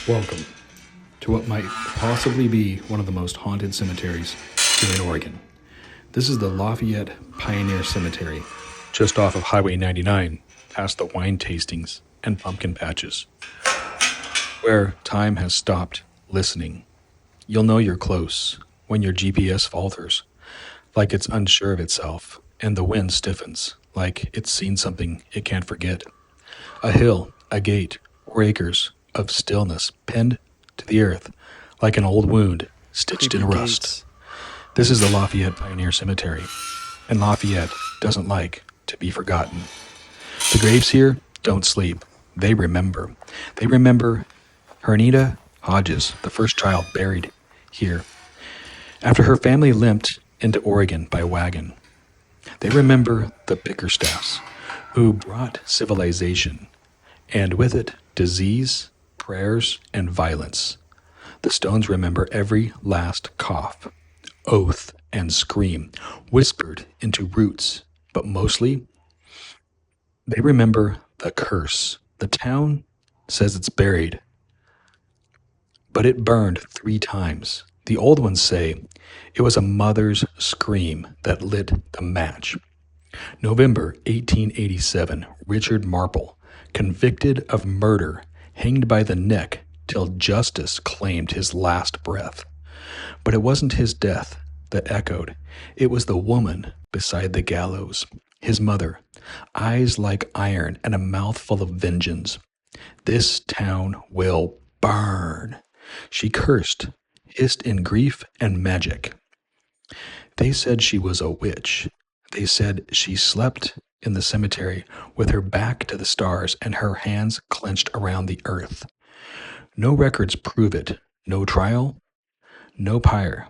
Welcome to what might possibly be one of the most haunted cemeteries here in Oregon. This is the Lafayette Pioneer Cemetery, just off of Highway 99, past the wine tastings and pumpkin patches, where time has stopped listening. You'll know you're close when your GPS falters, like it's unsure of itself, and the wind stiffens, like it's seen something it can't forget. A hill, a gate, or acres of stillness pinned to the earth like an old wound stitched in rust. This is the Lafayette Pioneer Cemetery, and Lafayette doesn't like to be forgotten. The graves here don't sleep. They remember. They remember Hernita Hodges, the first child buried here, after her family limped into Oregon by wagon. They remember the Bickerstaffs, who brought civilization, and with it, disease, prayers, and violence. The stones remember every last cough, oath, and scream, whispered into roots, but mostly, they remember the curse. The town says it's buried, but it burned 3 times. The old ones say it was a mother's scream that lit the match. November 1887, Richard Marple, convicted of murder, hanged by the neck till justice claimed his last breath. But it wasn't his death that echoed. It was the woman beside the gallows, his mother, eyes like iron and a mouth full of vengeance. This town will burn, she cursed, hissed in grief and magic. They said she was a witch. They said she slept in the cemetery with her back to the stars and her hands clenched around the earth. No records prove it. No trial, no pyre.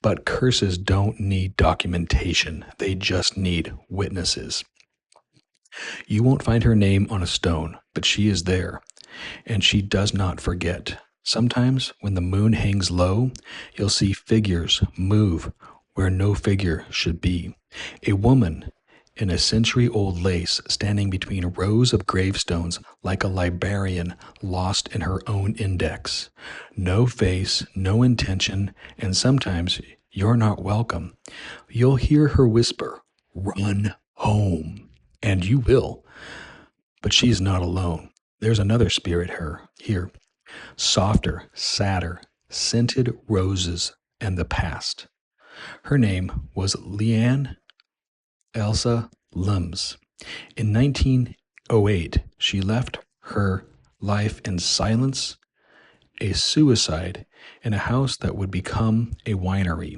But curses don't need documentation. They just need witnesses. You won't find her name on a stone, but she is there, and she does not forget. Sometimes when the moon hangs low, you'll see figures move where no figure should be. A woman in a century-old lace standing between rows of gravestones like a librarian lost in her own index. No face, no intention, and sometimes you're not welcome. You'll hear her whisper, "Run home," and you will. But she's not alone. There's another spirit here. Softer, sadder, scented roses and the past. Her name was Lena Imus. In 1908, she left her life in silence, a suicide, in a house that would become a winery.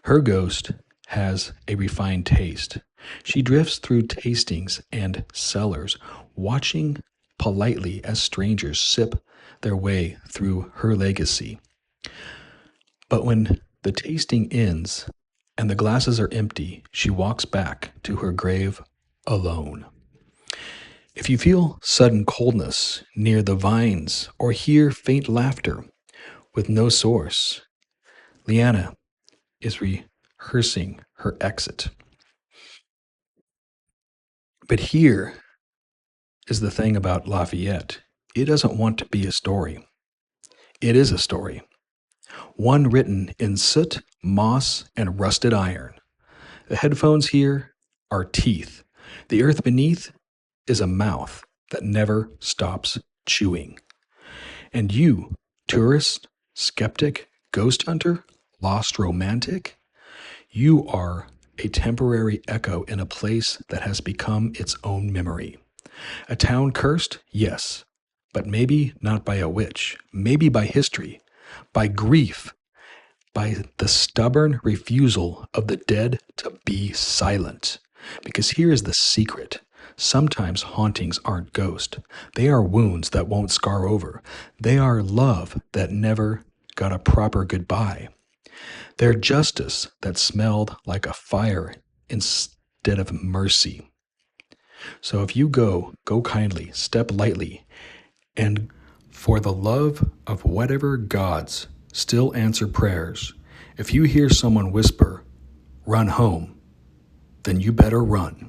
Her ghost has a refined taste. She drifts through tastings and cellars, watching politely as strangers sip their way through her legacy. But when the tasting ends and the glasses are empty, she walks back to her grave alone. If you feel sudden coldness near the vines or hear faint laughter with no source, Lena is rehearsing her exit. But here is the thing about Lafayette. It doesn't want to be a story. It is a story. One written in soot, moss, and rusted iron. The headphones here are teeth. The earth beneath is a mouth that never stops chewing. And you, tourist, skeptic, ghost hunter, lost romantic, you are a temporary echo in a place that has become its own memory. A town cursed? Yes, but maybe not by a witch, maybe by history, by grief, by the stubborn refusal of the dead to be silent. Because here is the secret. Sometimes hauntings aren't ghosts. They are wounds that won't scar over. They are love that never got a proper goodbye. They're justice that smelled like a fire instead of mercy. So if you go kindly, step lightly, and for the love of whatever gods still answer prayers, if you hear someone whisper, "Run home," then you better run.